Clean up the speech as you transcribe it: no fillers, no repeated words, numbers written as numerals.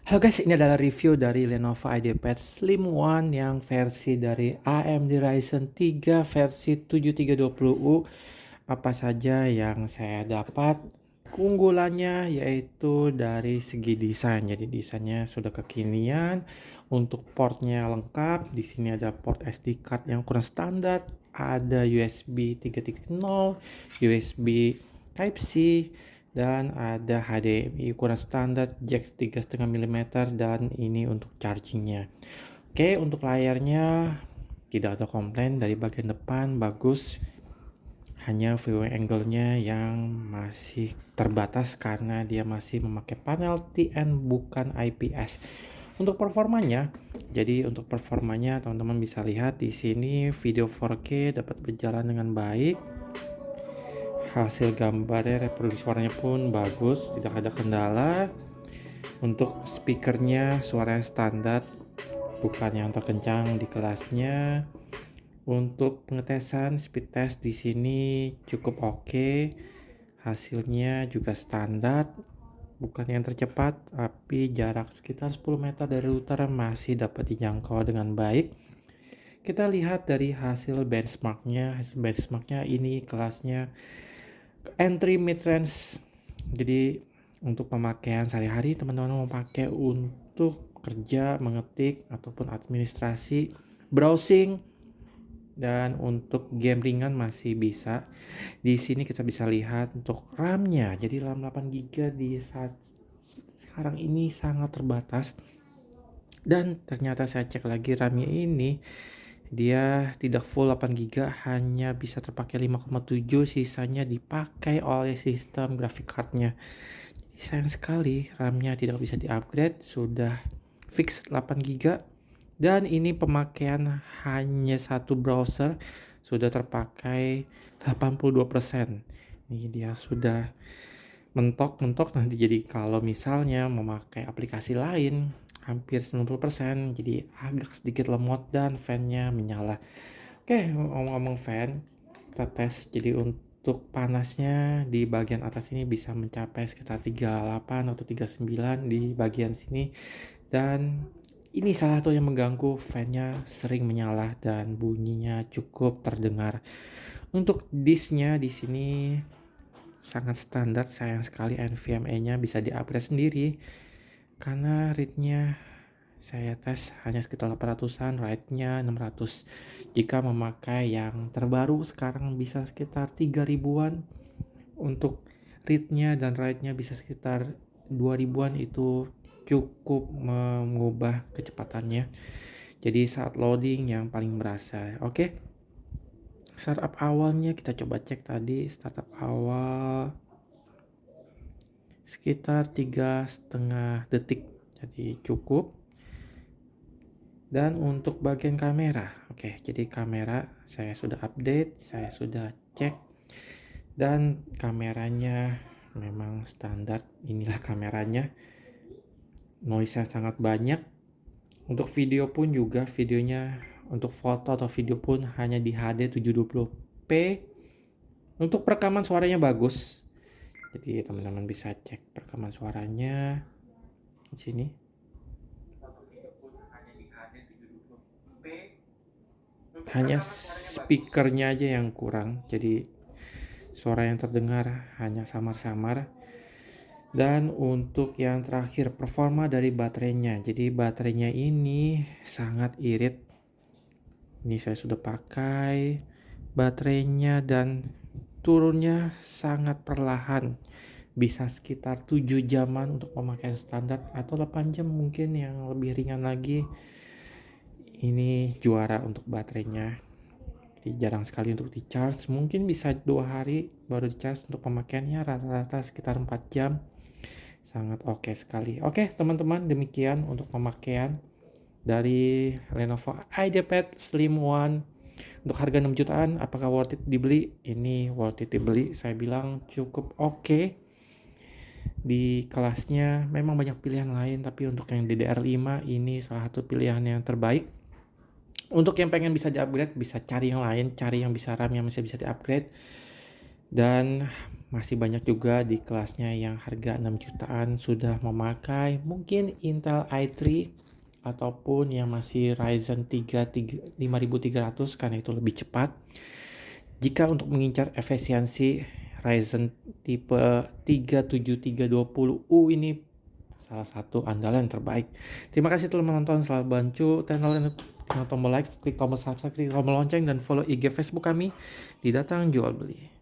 Halo guys, ini adalah review dari Lenovo IdeaPad Slim One yang versi dari AMD Ryzen 3 versi 7320U. Apa saja yang saya dapat? Keunggulannya yaitu dari segi desain. Jadi desainnya sudah kekinian. Untuk portnya lengkap. Di sini ada port SD card yang kurang standar. Ada USB 3.0, USB Type-C, dan ada HDMI ukuran standar, jack 3,5 mm, dan ini untuk chargingnya. Oke, untuk layarnya tidak ada komplain. Dari bagian depan bagus, hanya viewing angle-nya yang masih terbatas karena dia masih memakai panel TN bukan IPS. Untuk performanya, teman-teman bisa lihat di sini video 4K dapat berjalan dengan baik. Hasil gambarnya, reproduksi suaranya pun bagus, tidak ada kendala. Untuk speakernya suaranya standar, bukan yang terkencang di kelasnya. Untuk pengetesan speed test di sini cukup oke. Hasilnya juga standar, bukan yang tercepat, tapi jarak sekitar 10 meter dari router masih dapat dijangkau dengan baik. Kita lihat dari hasil benchmarknya. Ini kelasnya entry mid range. Jadi untuk pemakaian sehari-hari teman-teman mau pakai untuk kerja, mengetik ataupun administrasi, browsing, dan untuk game ringan masih bisa. Di sini kita bisa lihat untuk RAM-nya. Jadi RAM 8 GB di saat sekarang ini sangat terbatas. Dan ternyata saya cek lagi RAM-nya ini dia tidak full 8 GB, hanya bisa terpakai 5,7, sisanya dipakai oleh sistem graphic card-nya. Jadi sayang sekali RAM-nya tidak bisa di-upgrade, sudah fix 8 GB. Dan ini pemakaian hanya satu browser sudah terpakai 82%. Ini dia sudah mentok nanti, jadi kalau misalnya memakai aplikasi lain hampir 90%, jadi agak sedikit lemot dan fan-nya menyala. Oke, ngomong-ngomong fan, kita tes. Jadi untuk panasnya di bagian atas ini bisa mencapai sekitar 38 atau 39 di bagian sini. Dan ini salah satu yang mengganggu, fan-nya sering menyala dan bunyinya cukup terdengar. Untuk disknya di sini sangat standar, sayang sekali NVMe-nya bisa di-upgrade sendiri. Karena read-nya saya tes hanya sekitar 800-an, write-nya 600. Jika memakai yang terbaru sekarang bisa sekitar 3000-an. Untuk read-nya dan write-nya bisa sekitar 2000-an, itu cukup mengubah kecepatannya. Jadi saat loading yang paling berasa. Oke. Startup awalnya kita coba cek tadi, startup awal sekitar 3,5 detik, jadi cukup. Dan untuk bagian kamera, oke, jadi kamera saya sudah update, saya sudah cek, dan kameranya memang standar. Inilah kameranya, noise-nya sangat banyak. Untuk video pun juga, videonya untuk foto atau video pun hanya di HD 720p. Untuk perekaman suaranya bagus, jadi teman-teman bisa cek perekaman suaranya di sini. Hanya speakernya aja yang kurang, jadi suara yang terdengar hanya samar-samar. Dan untuk yang terakhir, performa dari baterainya. Jadi baterainya ini sangat irit. Ini saya sudah pakai baterainya dan turunnya sangat perlahan. Bisa sekitar 7 jaman untuk pemakaian standar, atau 8 jam mungkin yang lebih ringan lagi. Ini juara untuk baterainya. Jadi jarang sekali untuk di charge, mungkin bisa 2 hari baru di charge. Untuk pemakaiannya rata-rata sekitar 4 jam. Sangat oke sekali. Oke teman-teman, demikian untuk pemakaian dari Lenovo IdeaPad Slim One. Untuk harga 6 jutaan, apakah worth it dibeli? Ini worth it dibeli, saya bilang cukup oke. Di kelasnya memang banyak pilihan lain, tapi untuk yang DDR5 ini salah satu pilihan yang terbaik. Untuk yang pengen bisa di-upgrade, bisa cari yang lain, cari yang bisa RAM yang masih bisa di-upgrade. Dan Masih banyak juga di kelasnya yang harga 6 jutaan sudah memakai mungkin Intel i3 ataupun yang masih Ryzen 3 5300 karena itu lebih cepat. Jika untuk mengincar efisiensi, Ryzen tipe 37320U ini salah satu andalan terbaik. Terima kasih telah menonton, selamat bantu channel ini dengan tombol like, klik tombol subscribe, klik tombol lonceng, dan follow IG Facebook kami di Datang Jual Beli.